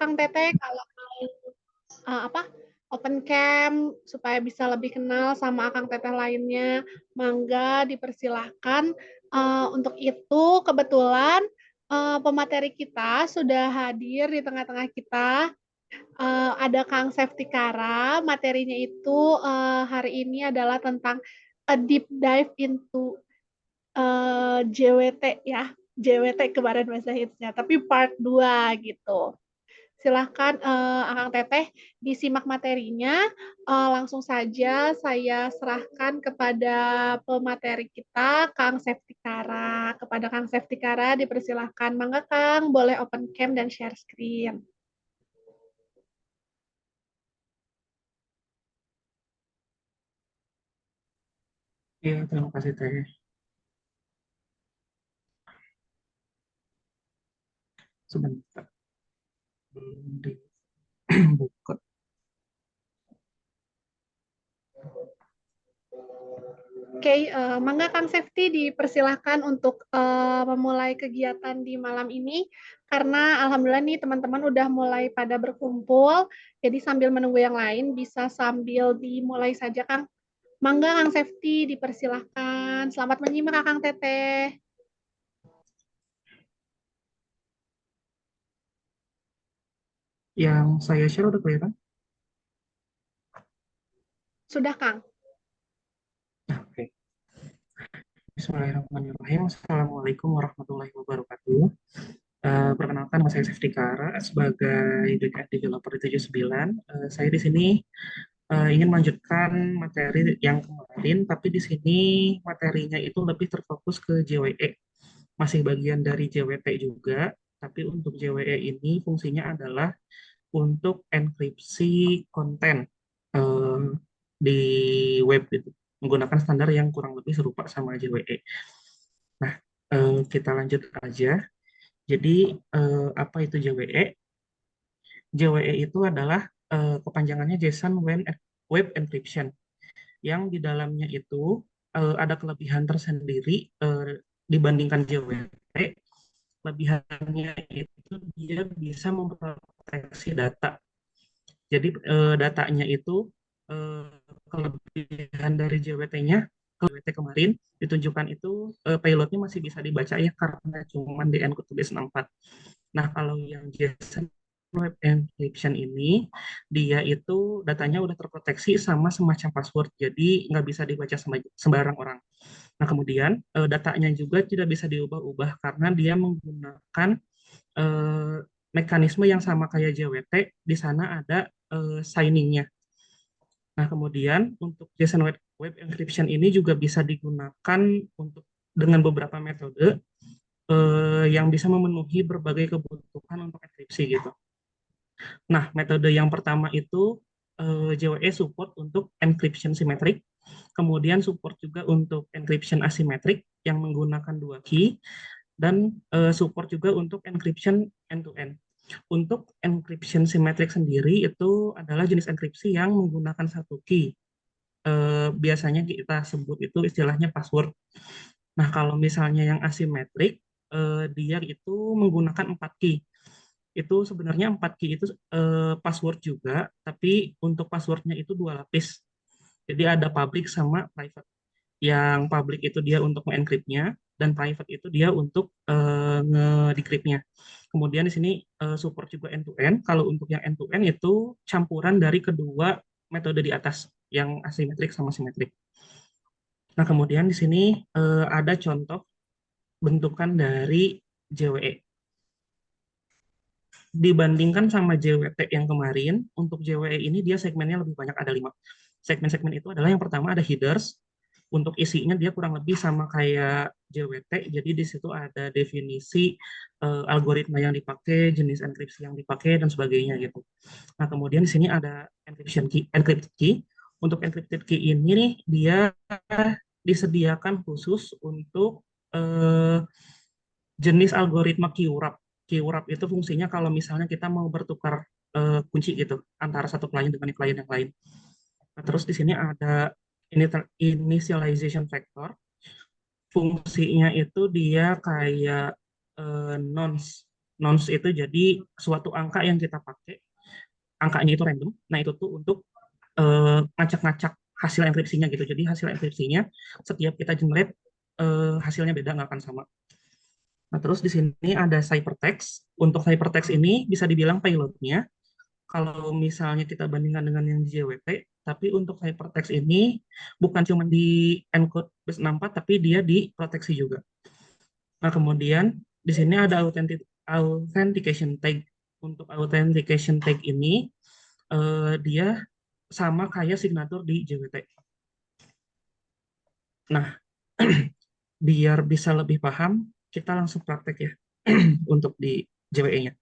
Kang Teteh kalau apa open camp supaya bisa lebih kenal sama Kang Teteh lainnya, mangga dipersilahkan. Untuk itu kebetulan pemateri kita sudah hadir di tengah-tengah kita. Ada Kang Safety Kara, materinya itu hari ini adalah tentang a deep dive into JWT ya. JWT kemarin bahasa hitsnya, tapi part 2 gitu. Silahkan Akang Teteh disimak materinya. Langsung saja saya serahkan kepada pemateri kita, Kang Septikara. Kepada Kang Septikara dipersilahkan. Mangga Kang, boleh open cam dan share screen. Iya, terima kasih Teh. Sebentar, belum dibuka. Oke, mangga Kang Safety dipersilahkan untuk memulai kegiatan di malam ini karena alhamdulillah nih teman-teman udah mulai pada berkumpul. Jadi sambil menunggu yang lain bisa sambil dimulai saja Kang. Mangga Kang Safety dipersilahkan. Selamat menyimak Kang Teteh. Yang saya share udah kelihatan? Sudah Kang. Nah, oke. Bismillahirrahmanirrahim. Assalamualaikum warahmatullahi wabarakatuh. Perkenalkan, nama saya Safety Kara sebagai backend developer di 79. Saya di sini ingin melanjutkan materi yang kemarin, tapi di sini materinya itu lebih terfokus ke JWE. Masih bagian dari JWT juga, tapi untuk JWE ini fungsinya adalah untuk enkripsi konten eh, di web gitu, menggunakan standar yang kurang lebih serupa sama JWE. Nah, kita lanjut aja. Jadi, apa itu JWE? JWE itu adalah kepanjangannya JSON Web Encryption, yang di dalamnya itu ada kelebihan tersendiri dibandingkan JWT. Kelebihannya itu dia bisa memproteksi data. Jadi datanya itu eh, kelebihan dari JWT-nya, JWT kemarin ditunjukkan itu payloadnya masih bisa dibaca ya karena cuma di encode to base 64. Nah, kalau yang JSON Web Encryption ini, dia itu datanya udah terproteksi sama semacam password, jadi nggak bisa dibaca sembarang orang. Nah, kemudian datanya juga tidak bisa diubah-ubah karena dia menggunakan eh, mekanisme yang sama kayak JWT. Di sana ada signing-nya. Nah, kemudian untuk JSON Web Encryption ini juga bisa digunakan untuk dengan beberapa metode yang bisa memenuhi berbagai kebutuhan untuk enkripsi gitu. Nah, metode yang pertama itu JWE support untuk encryption symmetric, kemudian support juga untuk encryption asymmetric yang menggunakan dua key, dan support juga untuk encryption end-to-end. Untuk encryption symmetric sendiri itu adalah jenis enkripsi yang menggunakan satu key. Biasanya kita sebut itu istilahnya password. Nah, kalau misalnya yang asymmetric, dia itu menggunakan 4 key. Itu sebenarnya 4 key itu password juga, tapi untuk passwordnya itu dua lapis. Jadi ada public sama private. Yang public itu dia untuk mengencryptnya, dan private itu dia untuk nge-decryptnya. Kemudian di sini support juga end-to-end. Kalau untuk yang end-to-end itu campuran dari kedua metode di atas, yang asimetrik sama simetrik. Nah, kemudian di sini ada contoh bentukan dari JWE. Dibandingkan sama JWT yang kemarin, untuk JWE ini dia segmennya lebih banyak, ada 5. Segmen-segmen itu adalah yang pertama ada headers. Untuk isinya dia kurang lebih sama kayak JWT, jadi di situ ada definisi algoritma yang dipakai, jenis enkripsi yang dipakai, dan sebagainya gitu. Nah, kemudian di sini ada encryption key, encrypted key. Untuk encrypted key ini nih, dia disediakan khusus untuk eh, jenis algoritma QWrap. QWrap itu fungsinya kalau misalnya kita mau bertukar kunci gitu antara satu klien dengan klien yang lain. Nah, terus di sini ada initialization factor. Fungsinya itu dia kayak nonce. Nonce itu jadi suatu angka yang kita pakai, angkanya itu random. Nah, itu tuh untuk ngacak-ngacak hasil enkripsinya gitu. Jadi hasil enkripsinya setiap kita generate hasilnya beda, nggak akan sama. Nah, terus di sini ada ciphertext. Untuk ciphertext ini bisa dibilang payloadnya. Kalau misalnya kita bandingkan dengan yang di JWT, tapi untuk ciphertext ini bukan cuma di encode base 64, tapi dia diproteksi juga. Nah, kemudian di sini ada authentication tag. Untuk authentication tag ini, dia sama kayak signatur di JWT. Nah, biar bisa lebih paham, kita langsung praktek ya untuk di JWE-nya.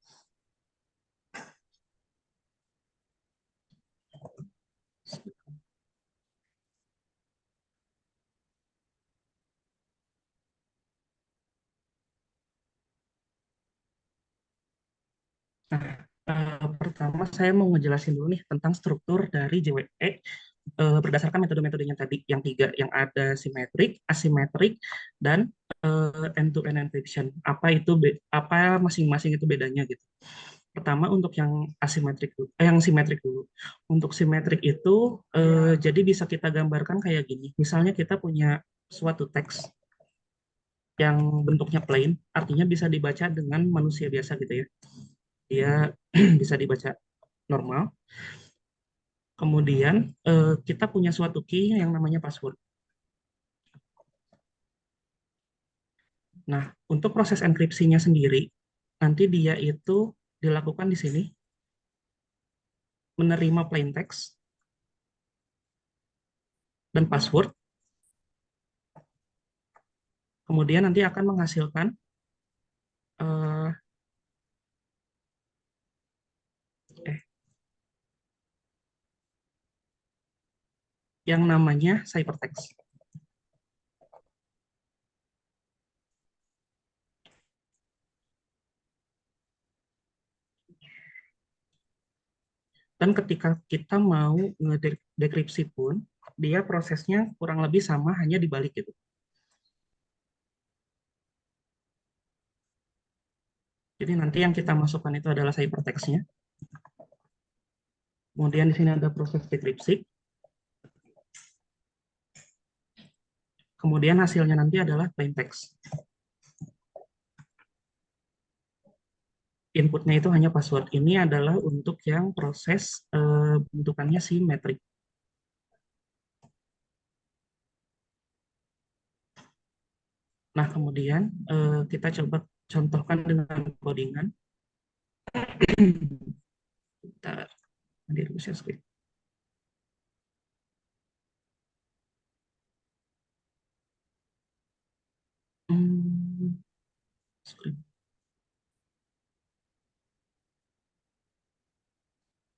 Nah, pertama saya mau ngejelasin dulu nih tentang struktur dari JWE berdasarkan metode-metodenya tadi yang tiga, yang ada symmetric, asymmetric, dan end-to-end encryption. Apa masing-masing itu bedanya gitu. Pertama untuk yang asimetrik dulu, yang simetrik dulu. Untuk simetrik itu jadi bisa kita gambarkan kayak gini. Misalnya kita punya suatu teks yang bentuknya plain, artinya bisa dibaca dengan manusia biasa gitu ya. Dia bisa dibaca normal. Kemudian kita punya suatu key yang namanya password. Nah, untuk proses enkripsinya sendiri, nanti dia itu dilakukan di sini, menerima plain text dan password, kemudian nanti akan menghasilkan eh, eh, yang namanya ciphertext. Dan ketika kita mau ngedekripsi pun, dia prosesnya kurang lebih sama, hanya dibalik gitu. Jadi nanti yang kita masukkan itu adalah ciphertext-nya. Kemudian di sini ada proses dekripsi. Kemudian hasilnya nanti adalah plain text. Inputnya itu hanya password. Ini adalah untuk yang proses bentukannya simetrik. Nah, kemudian kita coba contohkan dengan codingan. Bentar, nanti dulu share screen. Hmm, screen.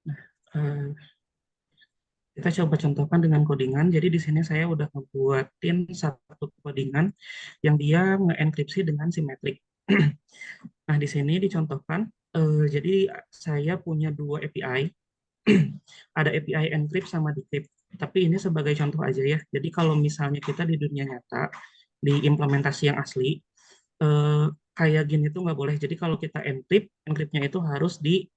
Nah, kita coba contohkan dengan codingan. Jadi di sini saya udah ngebuatin satu codingan yang dia nge-enkripsi dengan simetrik. Nah, di sini dicontohkan, jadi saya punya dua API. Ada API encrypt sama decrypt. Tapi ini sebagai contoh aja ya. Jadi kalau misalnya kita di dunia nyata, di implementasi yang asli, eh, kayak gini tuh nggak boleh. Jadi kalau kita encrypt, encryptnya itu harus di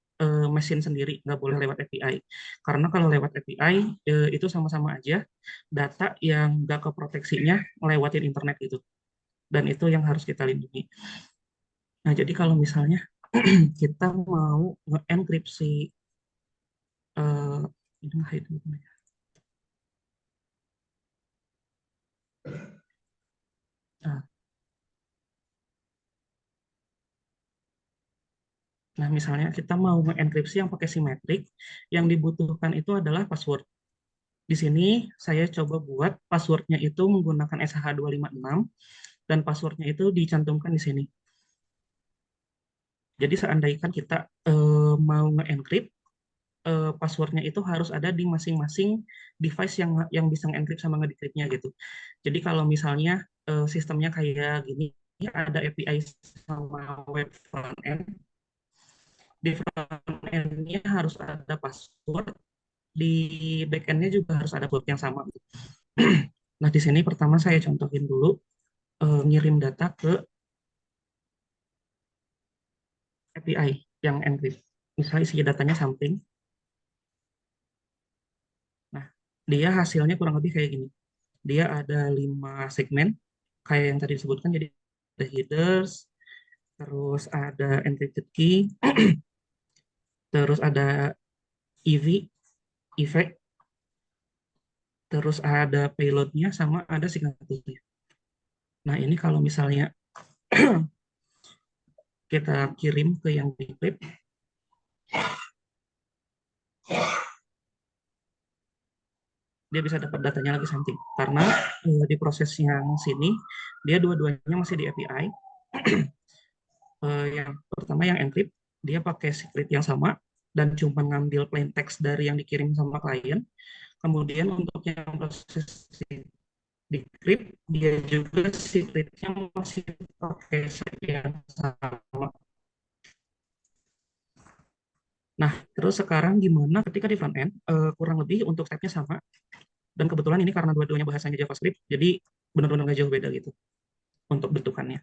mesin sendiri, nggak boleh lewat API. Karena kalau lewat API, itu sama-sama aja data yang nggak keproteksinya ngelewatin internet itu. Dan itu yang harus kita lindungi. Nah, jadi kalau misalnya kita mau nge-enkripsi, ini nggak itu. Nah, Nah, misalnya kita mau mengenkripsi yang pakai simetrik, yang dibutuhkan itu adalah password. Di sini saya coba buat passwordnya itu menggunakan SH256 dan passwordnya itu dicantumkan di sini. Jadi seandainya kita mau nge-encrypt, passwordnya itu harus ada di masing-masing device yang bisa nge-encrypt sama nge-decryptnya gitu. Jadi kalau misalnya sistemnya kayak gini, ada API sama web frontend, di frontend-nya harus ada password, di backend-nya juga harus ada code yang sama. Nah, di sini pertama saya contohin dulu ngirim data ke API yang encrypt. Misalnya isi datanya something. Nah, dia hasilnya kurang lebih kayak gini. Dia ada 5 segmen, kayak yang tadi disebutkan. Jadi ada headers, terus ada encrypted key, terus ada EV, effect, terus ada payloadnya, sama ada signaturnya. Nah, ini kalau misalnya kita kirim ke yang decrypt, dia bisa dapat datanya lagi something. Karena di proses yang sini, dia dua-duanya masih di API. Yang pertama yang encrypt, dia pakai secret yang sama, dan cuma ngambil plain text dari yang dikirim sama klien. Kemudian untuk yang proses decrypt, dia juga secretnya masih pakai secret yang sama. Nah, terus sekarang gimana ketika di front end, kurang lebih untuk stepnya sama, dan kebetulan ini karena dua-duanya bahasanya JavaScript, jadi benar-benar nggak jauh beda gitu untuk bentukannya.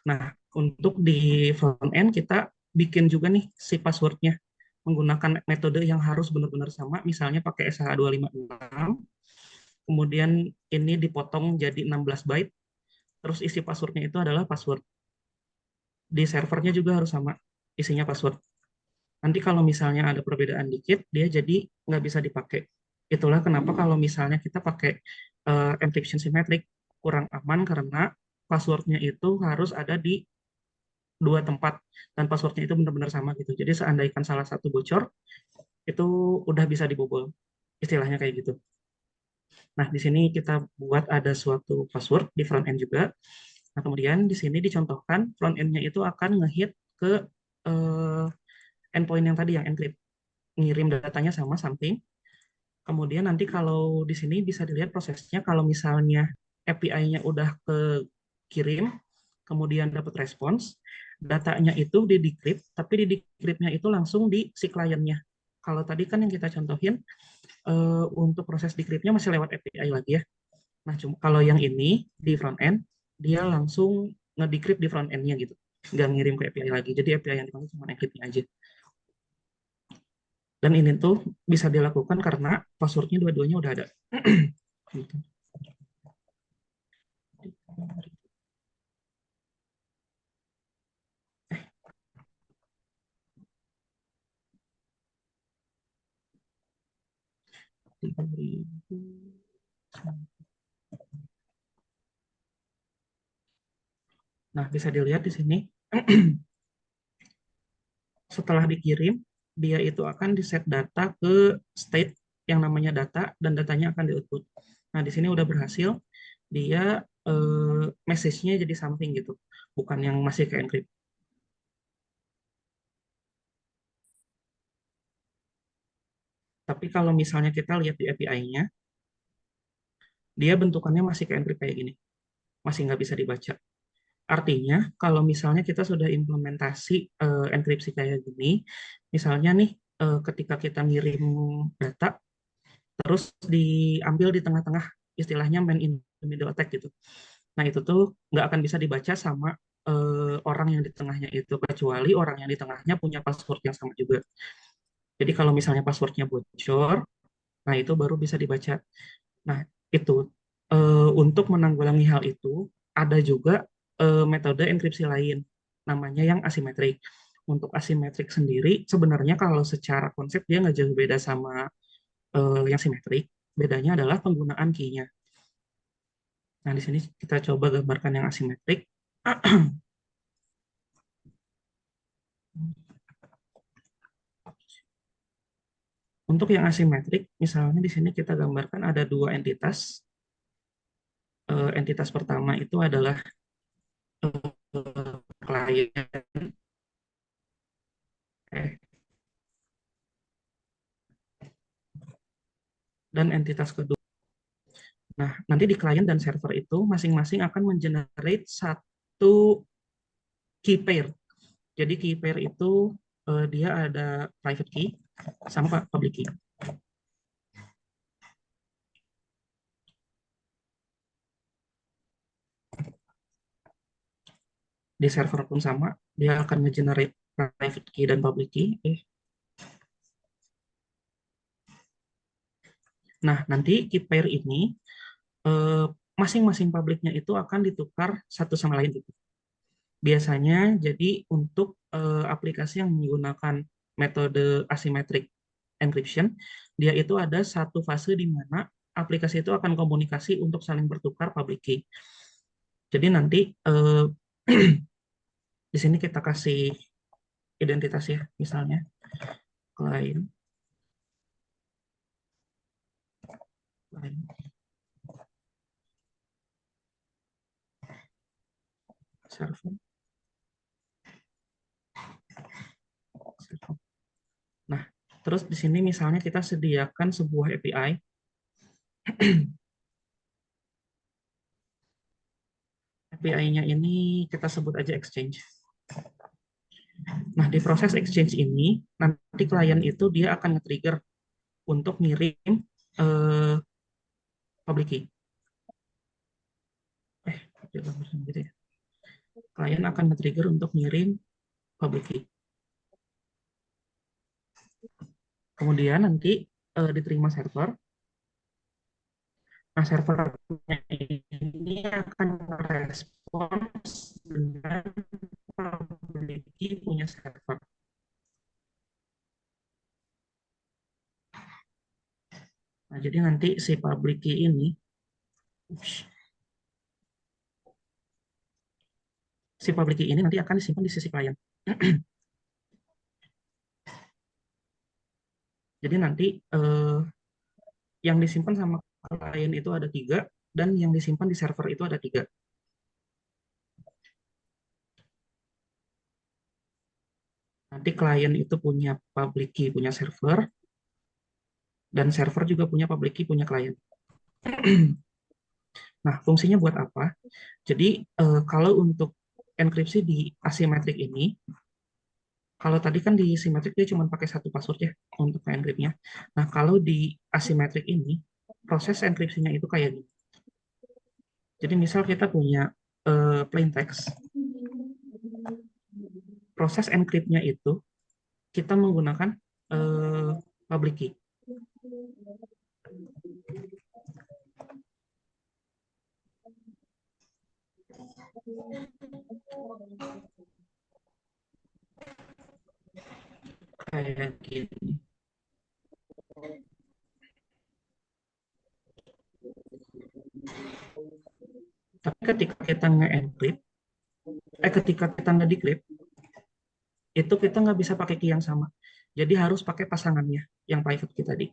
Nah, untuk di front end kita bikin juga nih si passwordnya menggunakan metode yang harus benar-benar sama, misalnya pakai SH256, kemudian ini dipotong jadi 16 byte, terus isi passwordnya itu adalah password. Di servernya juga harus sama isinya password. Nanti kalau misalnya ada perbedaan dikit, dia jadi nggak bisa dipakai. Itulah kenapa kalau misalnya kita pakai encryption symmetric kurang aman, karena passwordnya itu harus ada di dua tempat, dan passwordnya itu benar-benar sama gitu. Jadi seandainya salah satu bocor, itu udah bisa dibobol. Istilahnya kayak gitu. Nah, di sini kita buat ada suatu password di front end juga. Nah, kemudian di sini dicontohkan front end-nya itu akan ngehit ke eh, endpoint yang tadi yang encrypt, ngirim datanya sama something. Kemudian nanti kalau di sini bisa dilihat prosesnya, kalau misalnya API-nya udah kirim, kemudian dapat respons, datanya itu di decrypt, tapi di decrypt-nya itu langsung di si kliennya. Kalau tadi kan yang kita contohin, untuk proses decrypt-nya masih lewat API lagi ya. Nah, kalau yang ini di front end, dia langsung nge-decrypt di front end-nya gitu. Nggak ngirim ke API lagi. Jadi API yang dipanggil cuma encrypt-nya aja. Dan ini tuh bisa dilakukan karena passwordnya dua-duanya udah ada. Gitu. Nah, bisa dilihat di sini, setelah dikirim, dia itu akan di-set data ke state yang namanya data, dan datanya akan di-output. Nah, di sini udah berhasil, dia message-nya jadi something gitu, bukan yang masih ke encrypt. Tapi kalau misalnya kita lihat di API-nya, dia bentukannya masih ke encrypt kayak gini, masih nggak bisa dibaca. Artinya, kalau misalnya kita sudah implementasi enkripsi kayak gini, misalnya nih, ketika kita ngirim data, terus diambil di tengah-tengah, istilahnya man in the middle attack gitu. Nah, itu tuh nggak akan bisa dibaca sama orang yang di tengahnya itu, kecuali orang yang di tengahnya punya password yang sama juga. Jadi kalau misalnya passwordnya bocor, nah itu baru bisa dibaca. Nah, itu untuk menanggulangi hal itu, ada juga metode enkripsi lain, namanya yang asimetrik. Untuk asimetrik sendiri, sebenarnya kalau secara konsep dia nggak jauh beda sama yang simetrik. Bedanya adalah penggunaan key-nya. Nah, di sini kita coba gambarkan yang asimetrik. Untuk yang asimetrik, misalnya di sini kita gambarkan ada dua entitas. Entitas pertama itu adalah klien, dan entitas kedua. Nah, nanti di klien dan server itu masing-masing akan mengenerate satu key pair. Jadi key pair itu dia ada private key sama public key. Di server pun sama, dia akan nge-generate private key dan public key. Nah, nanti key pair ini eh, masing-masing publiknya itu akan ditukar satu sama lain gitu. Biasanya jadi untuk aplikasi yang menggunakan metode asymmetric encryption, dia itu ada satu fase di mana aplikasi itu akan komunikasi untuk saling bertukar public key. Jadi nanti di sini kita kasih identitas ya, misalnya klien, server, server. Nah, terus di sini misalnya kita sediakan sebuah API. API-nya ini kita sebut aja exchange. Nah, di proses exchange ini, nanti klien itu dia akan nge-trigger untuk ngirim eh, public key. Gitu ya. Klien akan nge-trigger untuk ngirim public key. Kemudian nanti diterima server. Nah, servernya ini akan merespons dengan public key punya server. Nah, jadi nanti si public key ini, nanti akan disimpan di sisi klien. Jadi nanti yang disimpan sama klien itu ada 3, dan yang disimpan di server itu ada 3. Nanti klien itu punya public key, punya server, dan server juga punya public key, punya klien. Nah, fungsinya buat apa? Jadi, kalau untuk enkripsi di asymmetric ini, kalau tadi kan di symmetric dia cuma pakai satu password ya untuk enkripsinya. Nah, kalau di asymmetric ini, proses enkripsinya itu kayak gini. Jadi, misal kita punya plain text, proses enkripsinya itu kita menggunakan public key. Kayak gini. Tapi ketika kita nge-encrypt, ketika kita nge-decrypt, itu kita nggak bisa pakai key yang sama. Jadi harus pakai pasangannya, yang private key tadi.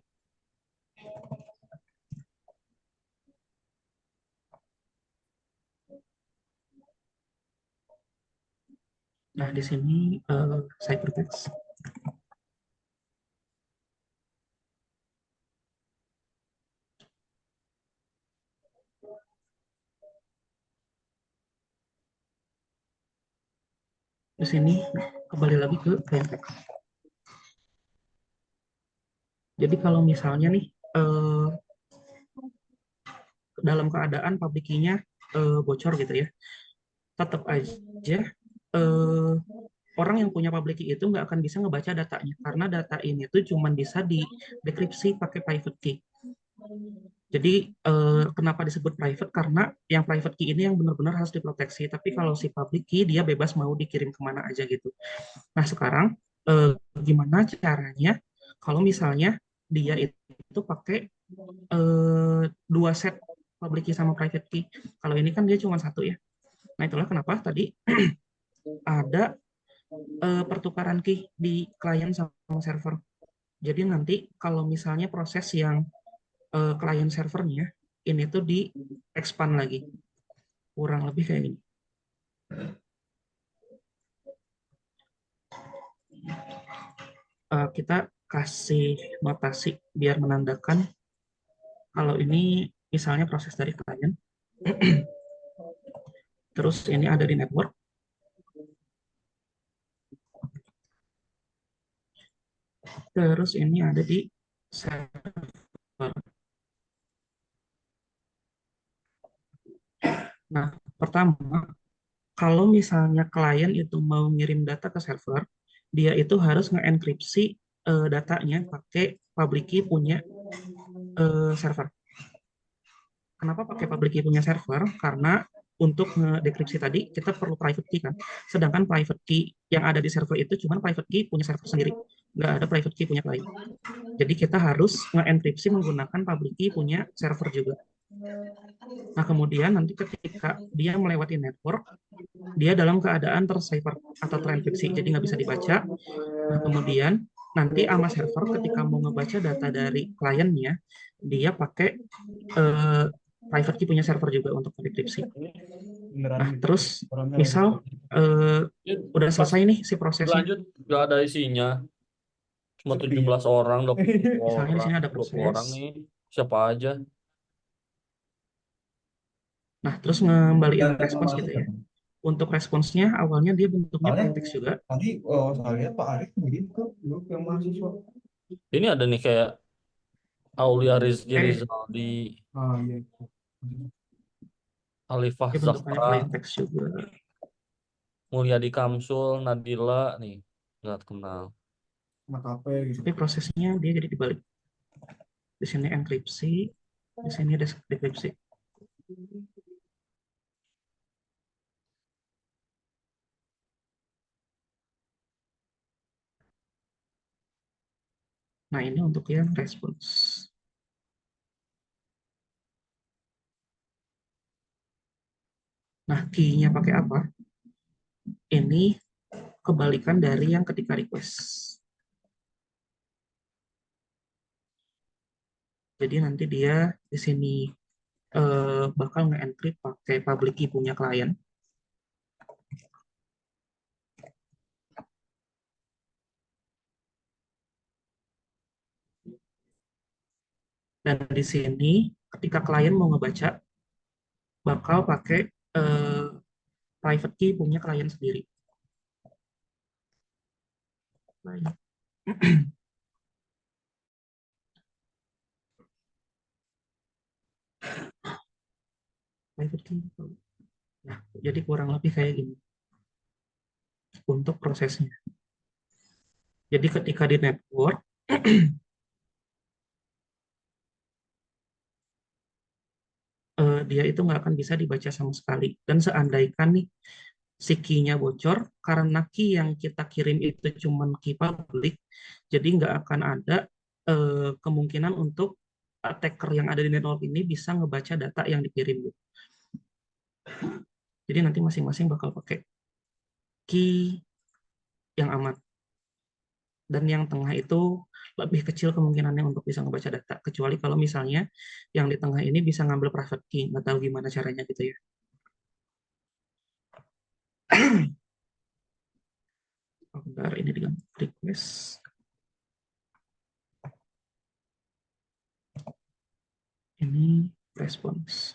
Nah, di sini ciphertext. Di sini kembali lagi ke plain text. Jadi kalau misalnya nih dalam keadaan public key-nya bocor gitu ya, tetap aja orang yang punya public key itu nggak akan bisa ngebaca datanya, karena data ini tuh cuma bisa didekripsi pakai private key. Jadi kenapa disebut private? Karena yang private key ini yang benar-benar harus diproteksi. Tapi kalau si public key dia bebas mau dikirim kemana aja gitu. Nah sekarang gimana caranya kalau misalnya dia itu pakai 2 set public key sama private key. Kalau ini kan dia cuma 1 ya. Nah itulah kenapa tadi ada pertukaran key di klien sama server. Jadi nanti kalau misalnya proses yang klien servernya ini tuh di expand lagi, kurang lebih kayak gini. Kita kasih notasi biar menandakan kalau ini misalnya proses dari klien, terus ini ada di network, terus ini ada di server. Nah, pertama, kalau misalnya klien itu mau ngirim data ke server, dia itu harus nge-enkripsi datanya pakai public key punya server. Kenapa pakai public key punya server? Karena untuk ngedekripsi tadi kita perlu private key kan. Sedangkan private key yang ada di server itu cuma private key punya server sendiri. Nggak ada private key punya klien. Jadi kita harus nge-enkripsi menggunakan public key punya server juga. Nah, kemudian nanti ketika dia melewati network, dia dalam keadaan tercipher atau terenkripsi, jadi nggak bisa dibaca. Nah, kemudian nanti sama server ketika mau ngebaca data dari kliennya, dia pakai eh, private key punya server juga untuk enkripsi. Nah, terus misal udah Pas selesai nih si prosesnya. lanjut nggak ada isinya, cuma 17 orang, 20 Misalnya di orang, sini ada 20 proses. orang nih, siapa aja. Nah, terus ngembaliin respons gitu ya. Untuk responsnya awalnya dia bentuknya plain text juga. Tadi saya lihat Pak Arif begitu dulu yang mahasiswa. Ini ada nih kayak Aulia Rizky Rizaldi, Iya. Alifah Dia bentuknya Zahra, plain text juga. Mulyadi Kamsul, Nadila nih, nggak kenal. Mata apa gitu. Tapi prosesnya dia jadi dibalik. Di sini enkripsi, di sini dekripsi. Nah, ini untuk yang respons. Nah, key-nya pakai apa? Ini kebalikan dari yang ketika request. Jadi nanti dia di sini bakal nge-encrypt pakai public key punya klien. Dan di sini ketika klien mau ngebaca, bakal pakai private key punya klien sendiri. Private key. Nah, jadi kurang lebih kayak gini untuk prosesnya. Jadi ketika di network, dia itu nggak akan bisa dibaca sama sekali. Dan seandaikan nih si key-nya bocor, karena key yang kita kirim itu cuma key public, jadi nggak akan ada kemungkinan untuk attacker yang ada di network ini bisa ngebaca data yang dikirim. Jadi nanti masing-masing bakal pakai key yang aman. Dan yang tengah itu lebih kecil kemungkinannya untuk bisa ngebaca data. Kecuali kalau misalnya yang di tengah ini bisa ngambil private key. Nggak tahu gimana caranya gitu ya. Bentar, ini dengan request. Ini respons.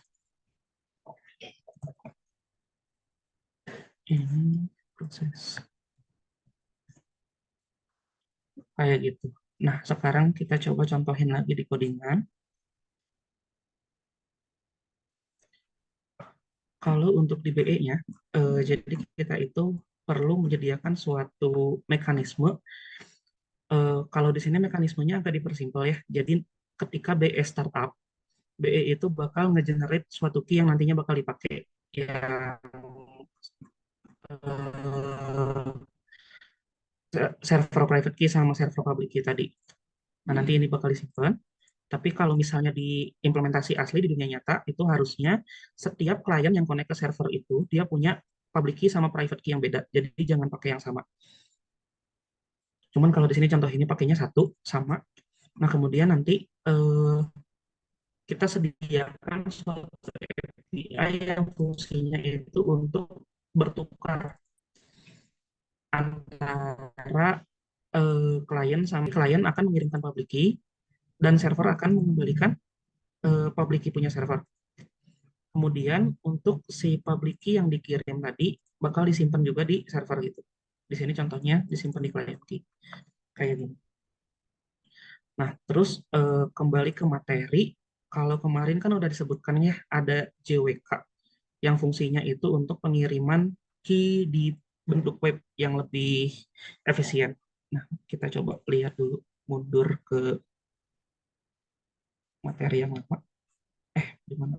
Ini proses. Kayak gitu. Nah, sekarang kita coba contohin lagi di codingan. Kalau untuk di BE-nya, jadi kita itu perlu menyediakan suatu mekanisme. Kalau di sini mekanismenya agak dipersimpel ya. Jadi ketika BE startup, BE itu bakal nge-generate suatu key yang nantinya bakal dipakai. Yang server private key sama server public key tadi. Nah, nanti ini bakal disimpan. Tapi kalau misalnya di implementasi asli di dunia nyata, itu harusnya setiap klien yang connect ke server itu, dia punya public key sama private key yang beda. Jadi jangan pakai yang sama. Cuman kalau di sini contoh ini pakainya satu, sama. Nah, kemudian nanti kita sediakan suatu API yang fungsinya itu untuk bertukar antara klien sama klien akan mengirimkan public key dan server akan mengembalikan public key punya server. Kemudian untuk si public key yang dikirim tadi bakal disimpan juga di server gitu. Di sini contohnya disimpan di client key kayak gini. Nah, terus kembali ke materi. Kalau kemarin kan udah disebutkan ya ada JWK yang fungsinya itu untuk pengiriman key di bentuk web yang lebih efisien. Nah, kita coba lihat dulu, mundur ke materi yang lama. Di mana?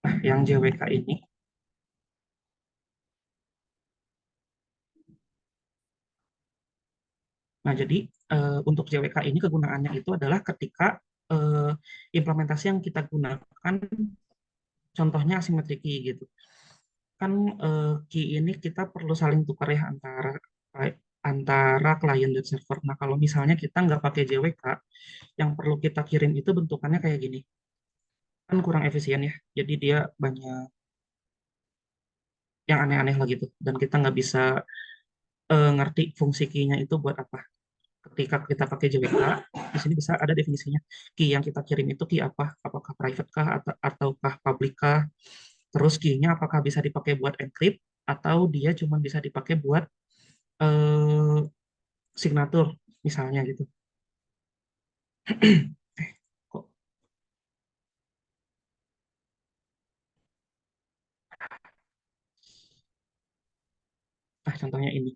Nah, yang JWK ini. Nah, jadi untuk JWK ini kegunaannya itu adalah ketika eh, implementasi yang kita gunakan, contohnya asymmetric key gitu. Kan key ini kita perlu saling tukar ya antara klien dan server. Nah, kalau misalnya kita nggak pakai JWK, yang perlu kita kirim itu bentukannya kayak gini. Kan kurang efisien ya. Jadi dia banyak yang aneh-aneh lah gitu. Dan kita nggak bisa ngerti fungsi key-nya itu buat apa. Ketika kita pakai JWK, di sini bisa ada definisinya. Key yang kita kirim itu key apa? Apakah private kah ataukah public kah? Terus key-nya apakah bisa dipakai buat encrypt atau dia cuma bisa dipakai buat eh, signatur misalnya gitu. Kok nah contohnya ini.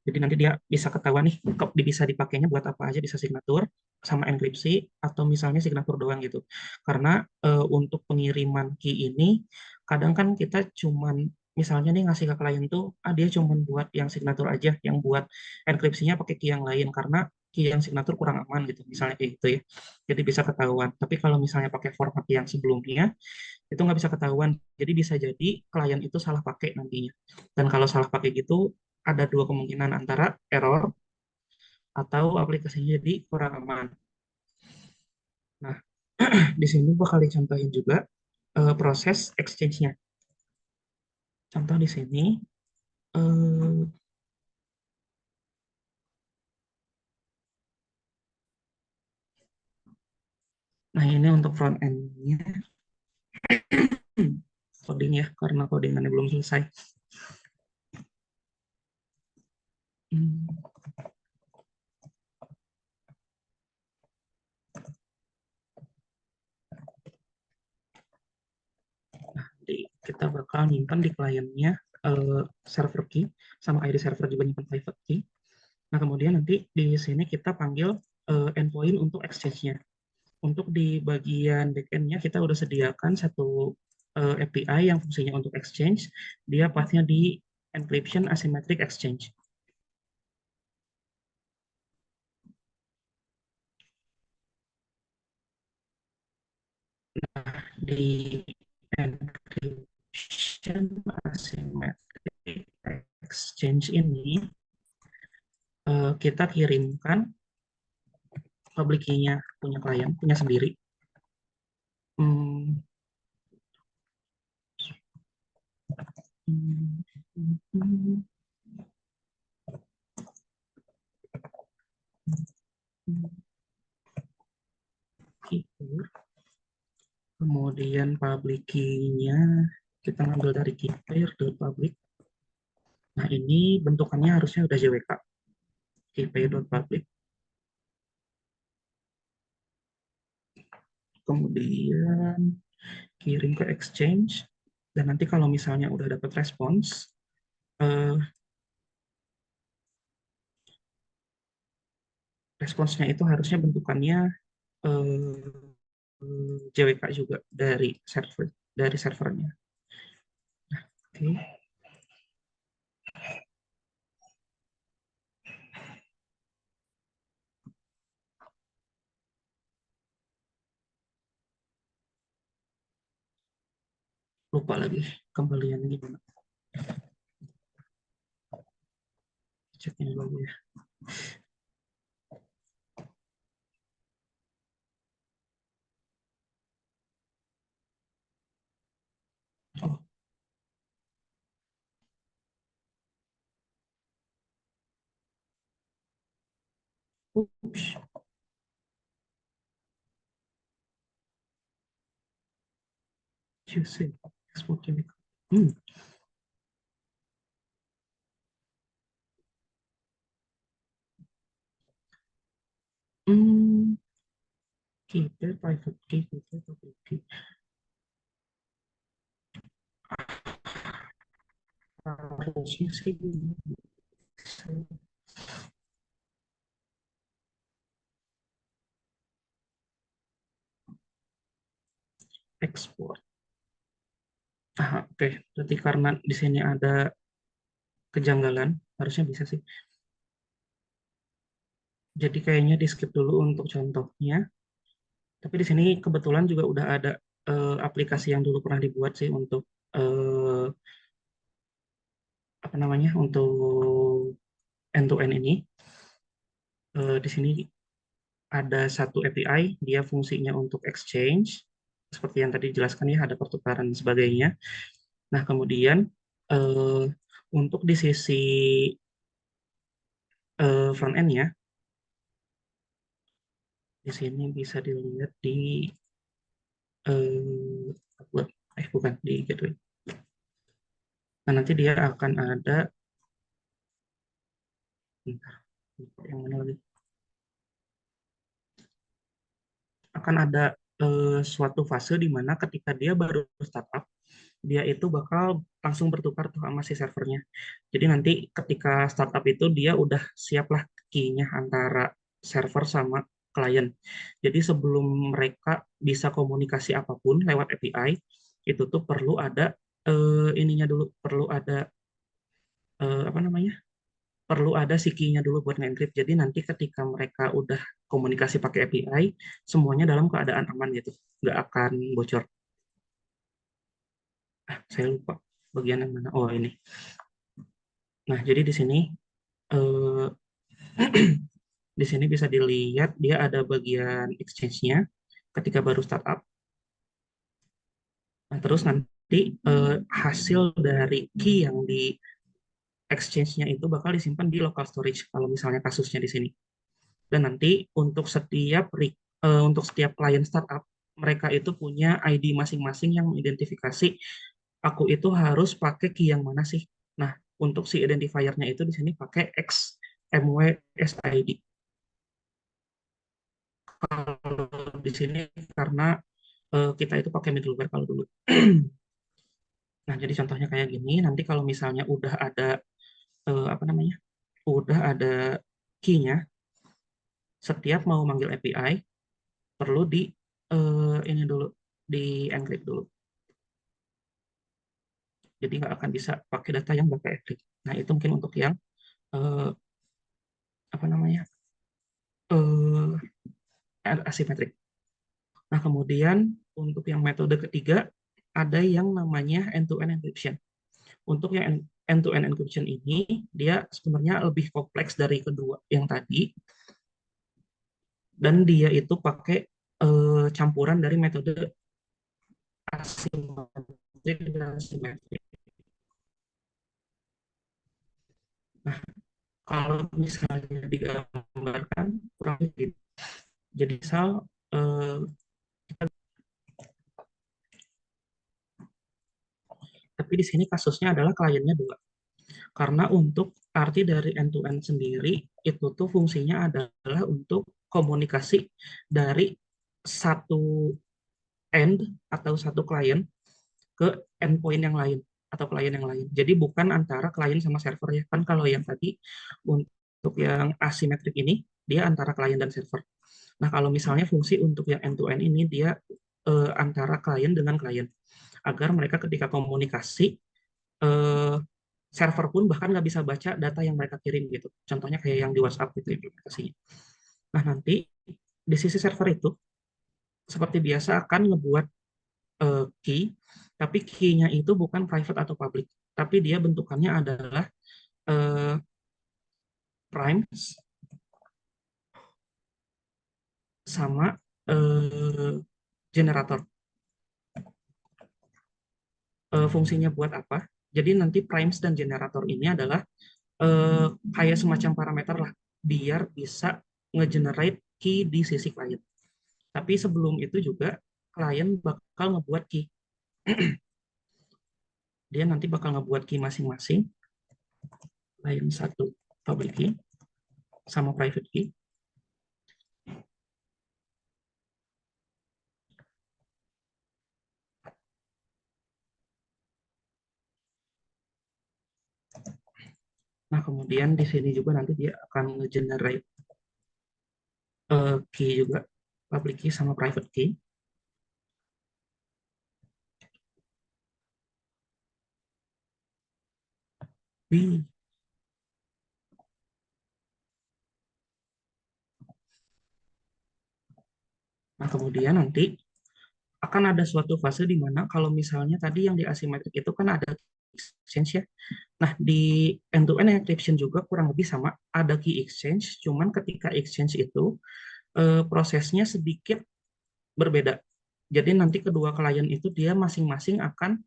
Jadi nanti dia bisa ketahuan nih, kok bisa dipakainya buat apa aja, bisa signatur sama enkripsi atau misalnya signatur doang gitu. Karena untuk pengiriman key ini kadang kan kita cuman misalnya nih ngasih ke klien tuh, dia cuman buat yang signatur aja, yang buat enkripsinya pakai key yang lain karena key yang signatur kurang aman gitu, misalnya kayak gitu ya. Jadi bisa ketahuan. Tapi kalau misalnya pakai format yang sebelumnya, itu nggak bisa ketahuan. Jadi bisa jadi klien itu salah pakai nantinya. Dan kalau salah pakai gitu, ada dua kemungkinan antara error atau aplikasinya jadi kurang aman. Nah, di sini bakal dicontohin juga proses exchange-nya. Contoh di sini, eh, nah ini untuk front end-nya, coding ya, karena codingannya belum selesai. Hmm, Jadi kita bakal nyimpan di kliennya server key, sama ID server juga nyimpan private key. Nah, kemudian nanti di sini kita panggil endpoint untuk exchange-nya. Untuk di bagian backend-nya kita udah sediakan satu API yang fungsinya untuk exchange. Dia pathnya di encryption asymmetric exchange. Di encryption asymmetric exchange ini kita kirimkan public key-nya punya klien, punya sendiri. Hmm, hmm, hmm, hmm, hmm. Kemudian public key-nya kita ngambil dari key pair.public. Nah, ini bentukannya harusnya udah JWK. Key-pair.public. Kemudian kirim ke exchange. Dan nanti kalau misalnya udah dapat respons, eh, responsnya itu harusnya bentukannya JWK juga dari servernya. Oke. Lupa lagi kembaliannya gimana. Cek ini dulu ya. Oh, ups. QC, export chemical. Hmm. Hmm. Key, private key, public key. Harusnya sih bisa ekspor. Oke. Berarti karena di sini ada kejanggalan, harusnya bisa sih. Jadi kayaknya di skip dulu untuk contohnya. Tapi di sini kebetulan juga udah ada aplikasi yang dulu pernah dibuat sih untuk eh, apa namanya, untuk end to end ini. Di sini ada satu API, dia fungsinya untuk exchange, seperti yang tadi dijelaskan ya, ada pertukaran dan sebagainya. Nah, kemudian eh, untuk di sisi front end-nya, di sini bisa dilihat di upload, bukan di gateway. Nah, nanti dia akan ada, bentar, yang mana lagi? Akan ada suatu fase di mana ketika dia baru startup, dia itu bakal langsung bertukar tuh sama si servernya. Jadi nanti ketika startup itu dia udah siap lah key-nya antara server sama klien. Jadi sebelum mereka bisa komunikasi apapun lewat API, itu tuh perlu ada ininya dulu, perlu ada apa namanya? Perlu ada si key-nya dulu buat nge-encrypt. Jadi nanti ketika mereka udah komunikasi pakai API, semuanya dalam keadaan aman gitu, nggak akan bocor. Saya lupa bagian yang mana. Oh, ini. Nah, jadi di sini eh, di sini bisa dilihat dia ada bagian exchange-nya ketika baru startup. Nah, terus nanti hasil dari key yang di exchange-nya itu bakal disimpan di local storage kalau misalnya kasusnya di sini. Dan nanti untuk setiap klien startup, mereka itu punya ID masing-masing yang mengidentifikasi aku itu harus pakai key yang mana sih. Nah, untuk si identifier-nya itu di sini pakai XMWSID. Kalau di sini karena kita itu pakai middleware kalau dulu. Nah, jadi contohnya kayak gini. Nanti kalau misalnya udah ada apa namanya, udah ada key-nya, setiap mau manggil API perlu di ini dulu, di encrypt dulu. Jadi nggak akan bisa pakai data yang pakai encrypt. Nah, itu mungkin untuk yang eh, apa namanya, asimetrik. Nah, kemudian untuk yang metode ketiga ada yang namanya end-to-end encryption. Untuk yang end-to-end encryption ini dia sebenarnya lebih kompleks dari kedua yang tadi, dan dia itu pakai campuran dari metode asimetrik dan simetrik. Nah, kalau misalnya digambarkan kurang lebih, jadi misal eh, tapi di sini kasusnya adalah kliennya dua. Karena untuk arti dari end-to-end sendiri, itu tuh fungsinya adalah untuk komunikasi dari satu end atau satu klien ke endpoint yang lain atau klien yang lain. Jadi bukan antara klien sama server ya. Kan kalau yang tadi untuk yang asimetrik ini, dia antara klien dan server. Nah, kalau misalnya fungsi untuk yang end-to-end ini, dia antara klien dengan klien. Agar mereka ketika komunikasi, eh, server pun bahkan nggak bisa baca data yang mereka kirim gitu. Contohnya kayak yang di WhatsApp gitu implementasinya. Nah, nanti di sisi server itu seperti biasa akan ngebuat key, tapi key-nya itu bukan private atau public, tapi dia bentukannya adalah eh, primes sama generator. Fungsinya buat apa? Jadi nanti primes dan generator ini adalah kayak semacam parameter lah, biar bisa nge-generate key di sisi klien. Tapi sebelum itu juga klien bakal ngebuat key. dia nanti bakal ngebuat key masing-masing, client 1 public key sama private key. Nah, kemudian di sini juga nanti dia akan nge-generate key juga, public key sama private key. Wih. Nah, kemudian nanti akan ada suatu fase di mana kalau misalnya tadi yang di asymmetric itu kan ada exchange ya. Nah, di end-to-end encryption juga kurang lebih sama, ada key exchange, cuman ketika exchange itu prosesnya sedikit berbeda. Jadi nanti kedua klien itu dia masing-masing akan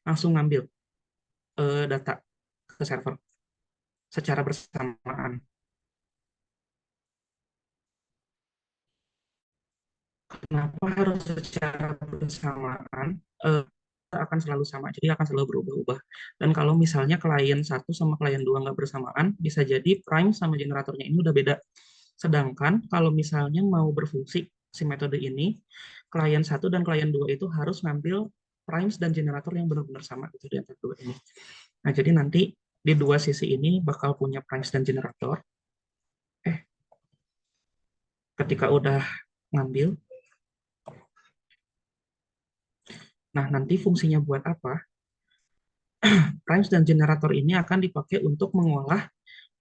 langsung ngambil data ke server secara bersamaan. Kenapa harus secara bersamaan? Akan selalu sama, jadi akan selalu berubah-ubah. Dan kalau misalnya klien 1 sama klien 2 nggak bersamaan, bisa jadi prime sama generatornya ini udah beda. Sedangkan kalau misalnya mau berfungsi si metode ini, klien 1 dan klien 2 itu harus ngambil primes dan generator yang benar-benar sama gitu di antara dua ini. Nah, jadi nanti di dua sisi ini bakal punya primes dan generator. Ketika udah ngambil, nah nanti fungsinya buat apa? Primes dan generator ini akan dipakai untuk mengolah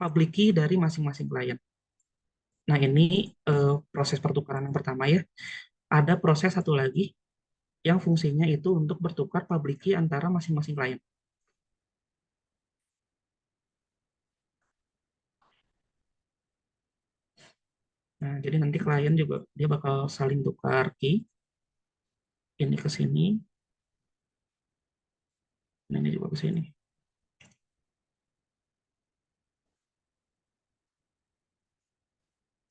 public key dari masing-masing klien. Nah, ini proses pertukaran yang pertama ya. Ada proses satu lagi yang fungsinya itu untuk bertukar public key antara masing-masing klien. Nah, jadi nanti klien juga dia bakal saling tukar key. Ini ke sini. Ini juga ke sini.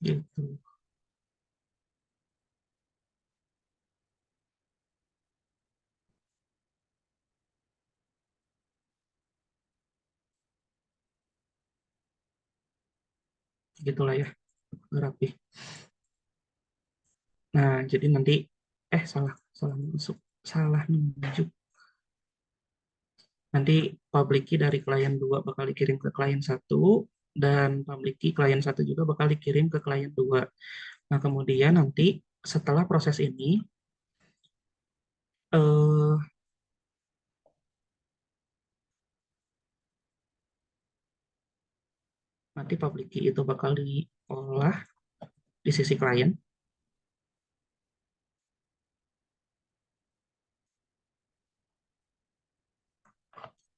Gitu. Gitulah ya, rapi. Nah, jadi nanti salah masuk, salah nunjuk. Nanti public key dari klien 2 bakal dikirim ke klien 1 dan public key klien 1 juga bakal dikirim ke klien 2. Nah, kemudian nanti setelah proses ini eh nanti public key itu bakal diolah di sisi klien.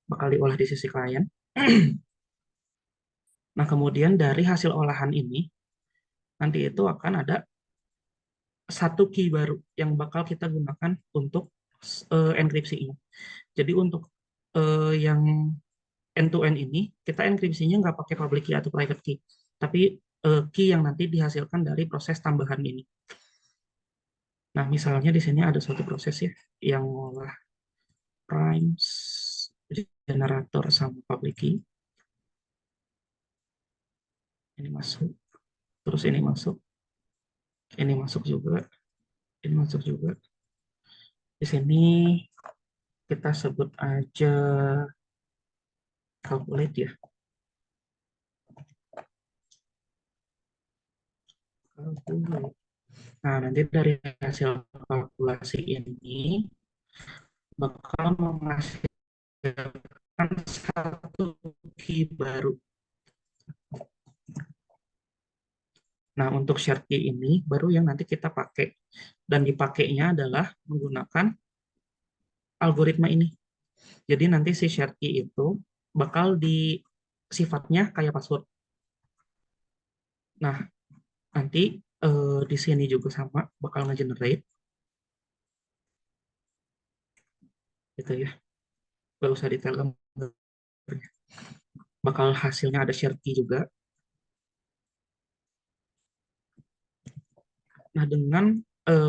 Bakal diolah di sisi klien. Nah, kemudian dari hasil olahan ini nanti itu akan ada satu key baru yang bakal kita gunakan untuk enkripsinya. Jadi untuk yang end-to-end ini, kita enkripsinya nggak pakai public key atau private key, tapi key yang nanti dihasilkan dari proses tambahan ini. Nah, misalnya di sini ada suatu proses ya, yang ngolah primes, generator, sama public key. Ini masuk, terus ini masuk juga, ini masuk juga. Di sini kita sebut aja calculate ya. Calculate. Nah, nanti dari hasil kalkulasi ini bakal menghasilkan satu key baru. Nah, untuk share key ini baru yang nanti kita pakai. Dan dipakainya adalah menggunakan algoritma ini. Jadi nanti si share key itu bakal sifatnya kayak password. Nah, nanti di sini juga sama, bakal nge-generate. Gitu ya. Gak usah detail gambarnya. Bakal hasilnya ada share key juga. Nah, dengan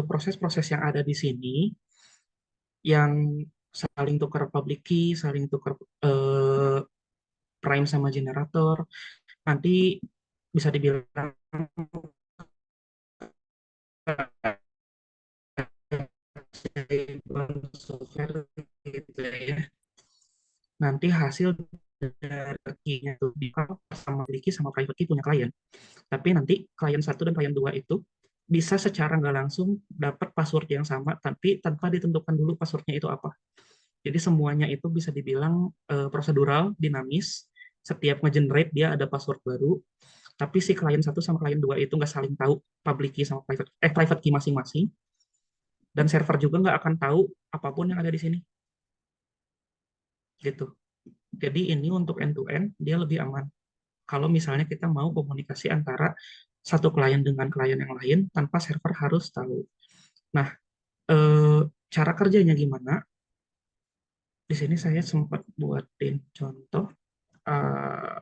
proses-proses yang ada di sini, yang saling tukar public key, saling tukar prime sama generator. Nanti bisa dibilang software gitu ya. Nanti hasil dari key-nya itu sama public key sama private key punya klien. Tapi nanti klien satu dan klien dua itu bisa secara nggak langsung dapat password yang sama, tapi tanpa ditentukan dulu passwordnya itu apa. Jadi semuanya itu bisa dibilang prosedural, dinamis. Setiap nge-generate dia ada password baru, tapi si klien satu sama klien dua itu nggak saling tahu public key sama private key masing-masing, dan server juga nggak akan tahu apapun yang ada di sini. Gitu. Jadi ini untuk end-to-end dia lebih aman. Kalau misalnya kita mau komunikasi antara satu klien dengan klien yang lain tanpa server harus tahu. Nah, cara kerjanya gimana? Di sini saya sempat buatin contoh. eh,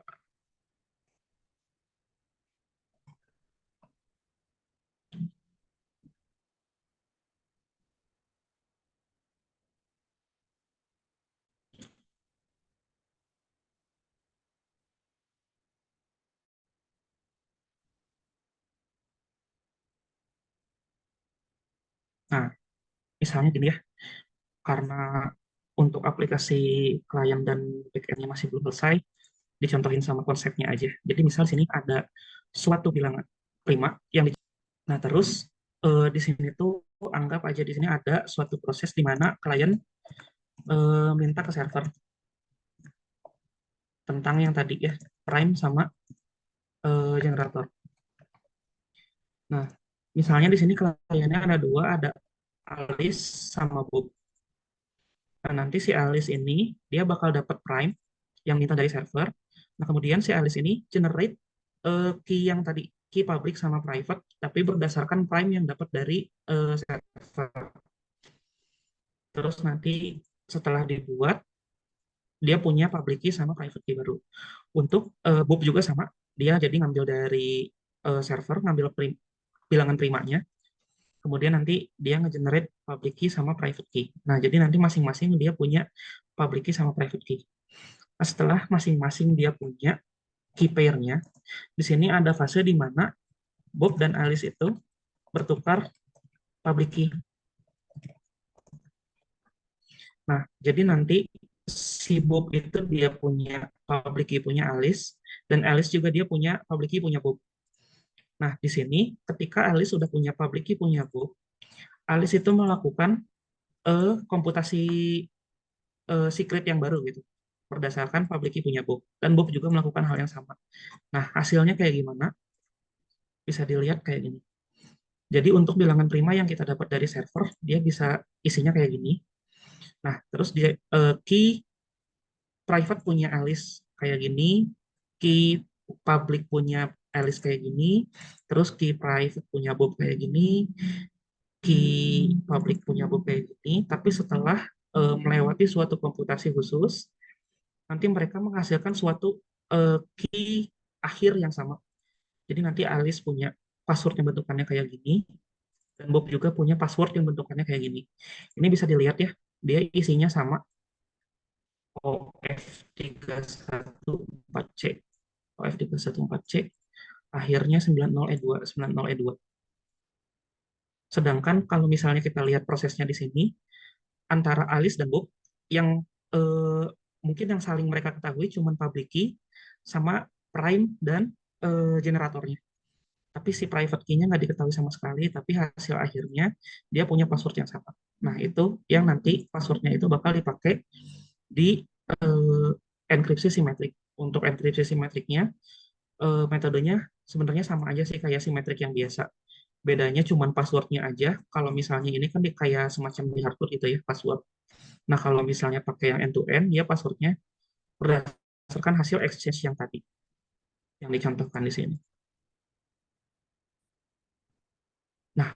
nah, misalnya gini ya, karena untuk aplikasi klien dan backend-nya masih belum selesai, dicontohin sama konsepnya aja. Jadi misal sini ada suatu bilangan prima yang nah terus di sini tuh anggap aja di sini ada suatu proses di mana klien minta ke server tentang yang tadi ya, prime sama generator. Nah, misalnya di sini kliennya ada dua, ada Alice sama Bob. Nah, nanti si Alice ini dia bakal dapat prime yang minta dari server. Nah, kemudian si Alice ini generate key yang tadi, key public sama private, tapi berdasarkan prime yang dapat dari server. Terus nanti setelah dibuat, dia punya public key sama private key baru. Untuk Bob juga sama, dia jadi ngambil dari server, ngambil bilangan primanya, kemudian nanti dia nge-generate public key sama private key. Nah, jadi nanti masing-masing dia punya public key sama private key. Nah, setelah masing-masing dia punya key pair-nya, di sini ada fase di mana Bob dan Alice itu bertukar public key. Nah, jadi nanti si Bob itu dia punya public key punya Alice, dan Alice juga dia punya public key punya Bob. Nah, di sini ketika Alice sudah punya public key punya Bob, Alice itu melakukan komputasi secret yang baru gitu, berdasarkan public key punya Bob. Dan Bob juga melakukan hal yang sama. Nah, hasilnya kayak gimana? Bisa dilihat kayak gini. Jadi untuk bilangan prima yang kita dapat dari server, dia bisa isinya kayak gini. Nah, terus dia key private punya Alice kayak gini, key public punya Alice kayak gini, terus key private punya Bob kayak gini, key public punya Bob kayak gini, tapi setelah melewati suatu komputasi khusus, nanti mereka menghasilkan suatu key akhir yang sama. Jadi nanti Alice punya password yang bentukannya kayak gini, dan Bob juga punya password yang bentukannya kayak gini. Ini bisa dilihat ya, dia isinya sama, OF314C. OF314C, akhirnya 90E2, 90E2. Sedangkan kalau misalnya kita lihat prosesnya di sini, antara Alice dan Bob, yang mungkin yang saling mereka ketahui cuma public key sama prime dan generatornya. Tapi si private key-nya nggak diketahui sama sekali, tapi hasil akhirnya dia punya password yang sama. Nah, itu yang nanti passwordnya itu bakal dipakai di eh, enkripsi simetrik. Untuk enkripsi simetriknya, metodenya sebenarnya sama aja sih kayak simetrik yang biasa. Bedanya cuma passwordnya aja. Kalau misalnya ini kan kayak semacam di hardcode gitu ya, password. Nah, kalau misalnya pakai yang end-to-end, ya passwordnya berdasarkan hasil exchange yang tadi, yang dicontohkan di sini. Nah,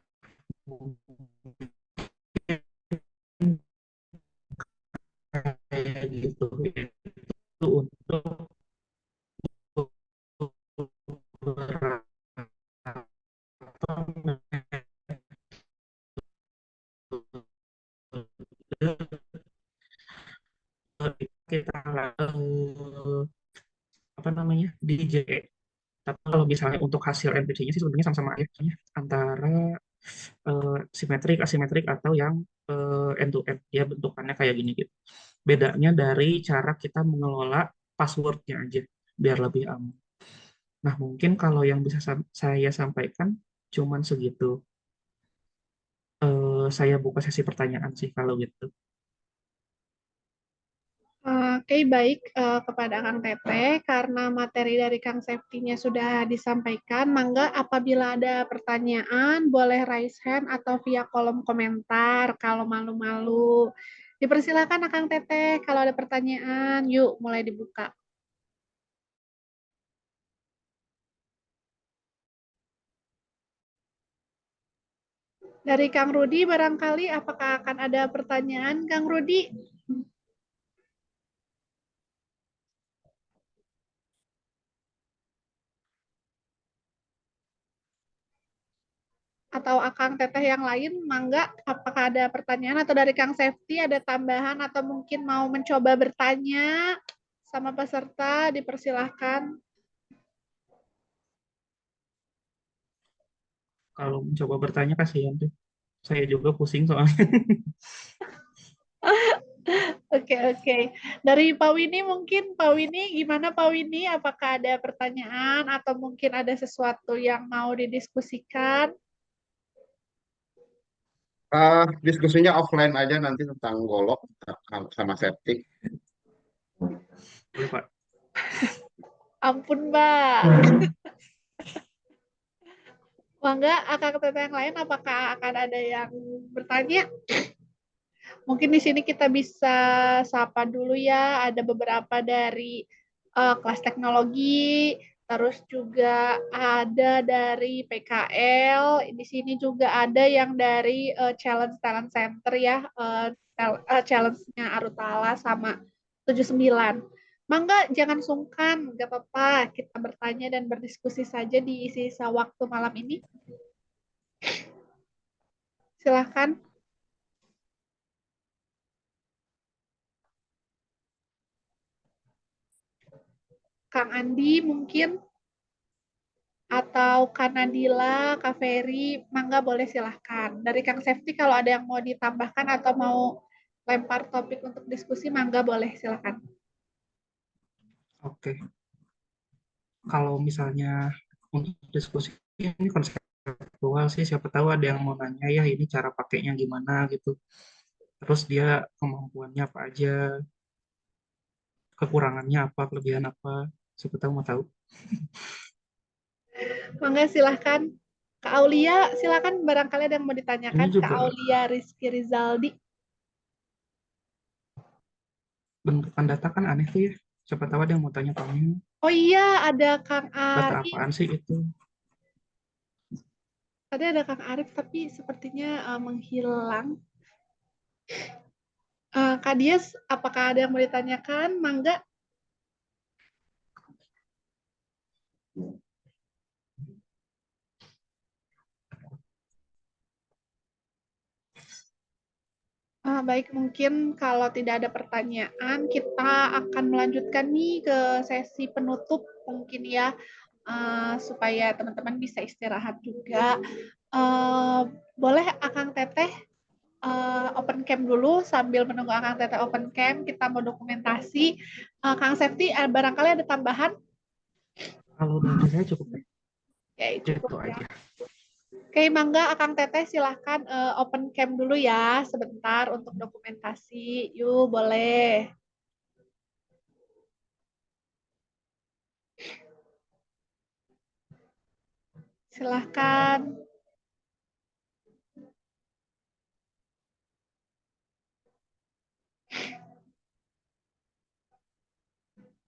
kayak gitu. Itu untuk beberapa metode apa namanya di JE. Tapi kalau misalnya untuk hasil MPC-nya sih sebenarnya sama-sama aja ya, antara simetrik, asimetrik atau yang end to end. Ya bentukannya kayak gini gitu. Bedanya dari cara kita mengelola passwordnya aja biar lebih aman. Nah, mungkin kalau yang bisa saya sampaikan cuman segitu. Saya buka sesi pertanyaan sih kalau gitu. Oke, baik kepada Kang Teteh, karena materi dari Kang Safety-nya sudah disampaikan, mangga apabila ada pertanyaan, boleh raise hand atau via kolom komentar kalau malu-malu. Dipersilakan Kang Teteh, kalau ada pertanyaan, yuk mulai dibuka. Dari Kang Rudi, barangkali apakah akan ada pertanyaan, Kang Rudi? Atau Akang Teteh yang lain, mangga, apakah ada pertanyaan atau dari Kang Safety ada tambahan atau mungkin mau mencoba bertanya sama peserta, dipersilahkan. Kalau mencoba bertanya kasihan tuh. Saya juga pusing soalnya. Oke, oke. Dari Pak Winnie mungkin, Pak Winnie gimana Pak Winnie? Apakah ada pertanyaan atau mungkin ada sesuatu yang mau didiskusikan? Diskusinya offline aja nanti tentang golok sama septic. Boleh, Pak. Ampun, Mbak. Mangga, Akang Teteh yang lain apakah akan ada yang bertanya? Mungkin di sini kita bisa sapa dulu ya, ada beberapa dari kelas teknologi, terus juga ada dari PKL, di sini juga ada yang dari Challenge Talent Center ya, challenge-nya Arutala sama 79. Mangga, jangan sungkan, nggak apa-apa, kita bertanya dan berdiskusi saja di sisa waktu malam ini. Silahkan. Kang Andi mungkin, atau Kak Nadila, Kak Ferry, mangga boleh silahkan. Dari Kang Safety kalau ada yang mau ditambahkan atau mau lempar topik untuk diskusi, mangga boleh silahkan. Oke. Kalau misalnya untuk diskusi ini konseptual sih, siapa tahu ada yang mau nanya ya ini cara pakainya gimana gitu. Terus dia kemampuannya apa aja, kekurangannya apa, kelebihan apa, siapa tahu mau tahu. Mangga silahkan. Kak Aulia, silahkan barangkali ada yang mau Ini ditanyakan. Kak juga Aulia Rizky Rizaldi. bentukan data kan aneh tuh ya. Siapa tahu ada yang mau tanya kamu, Oh iya, ada Kang data Arif. apaan sih itu? Tadi ada Kang Arif, tapi sepertinya menghilang. Kak Dias, apakah ada yang mau ditanyakan? Mangga. Baik, mungkin kalau tidak ada pertanyaan, kita akan melanjutkan nih ke sesi penutup mungkin ya, supaya teman-teman bisa istirahat juga. Boleh Akang Teteh open cam dulu sambil menunggu Akang Teteh open cam, kita mau dokumentasi. Kang Safety, barangkali ada tambahan? Kalau dari saya cukup ya. Ya, cukup Itu ya. aja. Oke, mangga Akang Teteh silahkan open cam dulu ya sebentar untuk dokumentasi. Yuk, boleh. Silahkan.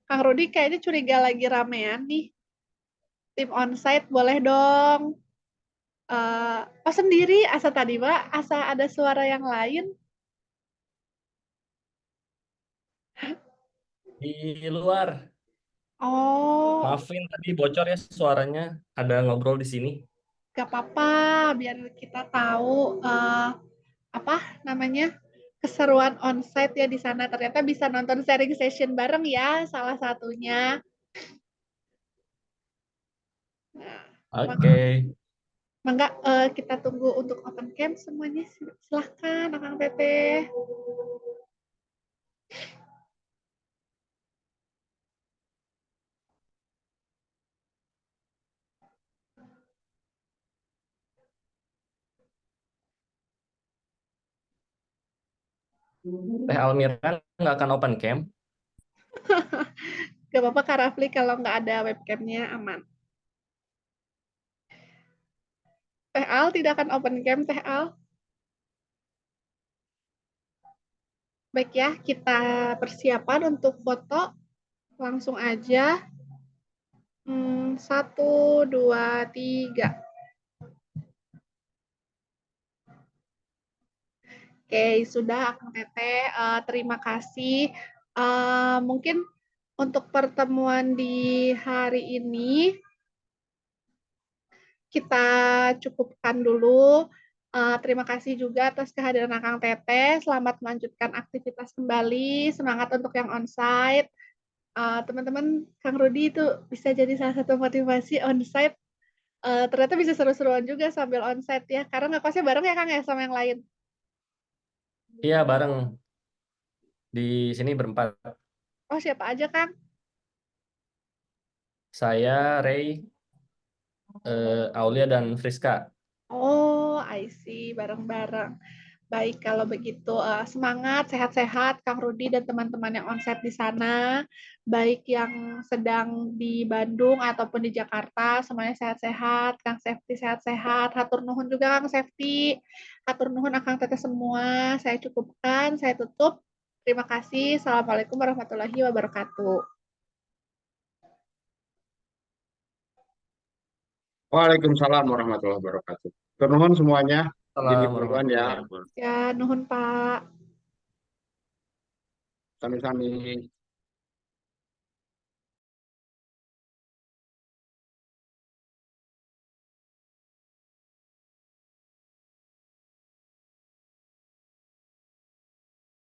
Kang Rudi kayaknya curiga lagi ramean nih. Tim onsite boleh dong. Oh sendiri, asa tadi Mbak, asa ada suara yang lain. Di luar. Oh, Maafin tadi bocor ya suaranya. Ada ngobrol di sini. gak apa-apa, biar kita tahu apa namanya keseruan onsite ya di sana. Ternyata bisa nonton sharing session bareng ya, salah satunya. Nah, Oke. mangga kita tunggu untuk open cam semuanya. Silahkan, Akang Teteh. Teh Almira nggak akan open cam. Gak apa-apa Kak Rafli kalau nggak ada webcamnya aman. Teh Al tidak akan open cam, Teh Al. Baik ya, kita persiapan untuk foto. Langsung aja. 1, 2, 3. Oke, sudah Akang Teteh. Terima kasih. Mungkin untuk pertemuan di hari ini kita cukupkan dulu. Terima kasih juga atas kehadiran Akang Teteh. Selamat melanjutkan aktivitas kembali. Semangat untuk yang onsite. Teman-teman, Kang Rudi itu bisa jadi salah satu motivasi onsite. Ternyata bisa seru-seruan juga sambil onsite ya. Karena ngekosnya bareng ya Kang ya sama yang lain. Iya, bareng di sini berempat. Oh, siapa aja Kang? Saya, Ray, Aulia, dan Friska. Oh, I see, bareng-bareng. Baik, kalau begitu semangat, sehat-sehat Kang Rudi dan teman-teman yang onsite di sana, baik yang sedang di Bandung ataupun di Jakarta, semuanya sehat-sehat, Kang Safety sehat-sehat, hatur nuhun juga Kang Safety, hatur nuhun Akang Teteh semua, saya cukupkan, saya tutup. Terima kasih. Assalamualaikum warahmatullahi wabarakatuh. Waalaikumsalam warahmatullahi wabarakatuh. Turnuhun semuanya. Jadi Assalamualaikum duluan ya. warahmatullahi wabarakatuh. Ya, nuhun Pak. Sami-sami.